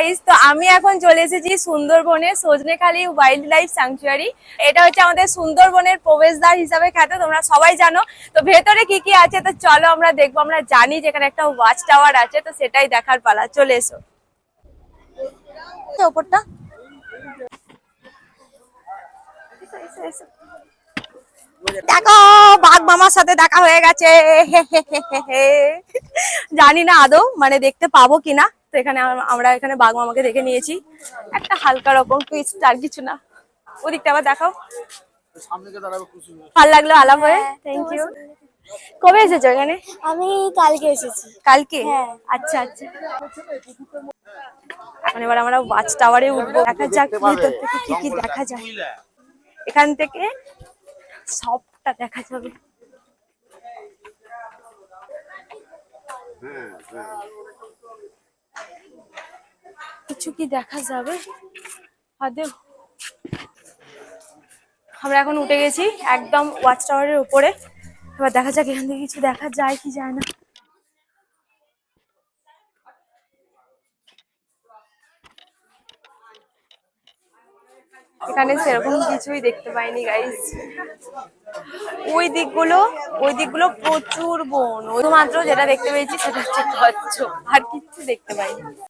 Guys, তো আমি এখন চলে এসেছি সুন্দরবনের সজনেখালি ওয়াইল্ড লাইফ স্যাংচুয়ারি। এটা হচ্ছে আমাদের সুন্দরবনের প্রবেশদ্বার হিসাবে খ্যাত, তোমরা সবাই জানো। তো ভেতরে কি কি আছে তো চলো আমরা দেখবো। আমরা জানি যেখানে একটা ওয়াচ টাওয়ার আছে, তো সেটাই দেখার পালা। চলে এসো ওপরটা। দেখো, বাঘ মামার সাথে দেখা হয়ে গেছে। জানি না আদৌ মানে দেখতে পাবো কিনা। তো এখানে আমরা এখানে বাঘ মামাকে দেখে নিয়েছি, একটা হালকা রকম টুইস্ট, আর কিছু না। ওদিকটা আবার দেখাও। ভালো লাগলো আলাপ হয়ে, থ্যাংক ইউ। কবে এসেছো এখানে? আমি কালকে এসেছি। কালকে? হ্যাঁ। আচ্ছা আচ্ছা। এখন এবার আমরা ওয়াচ টাওয়ারে উঠবো, দেখা যাক ভেতর থেকে কি কি দেখা যায়। এখান থেকে সবটা দেখা যাবে। কিছু কি দেখা যাবে? আমরা এখন উঠে গেছি একদম ওয়াচ টাওয়ারের উপরে। এবার দেখা যাক এখান থেকে কিছু দেখা যায় কি যায় না। এখানে সেরকম কিছুই দেখতে পাইনি গাইস। ওই দিকগুলো প্রচুর বন। শুধুমাত্র যেটা দেখতে পেয়েছি সেটা হচ্ছে কচ্ছপ, আর কিচ্ছু দেখতে পাইনি।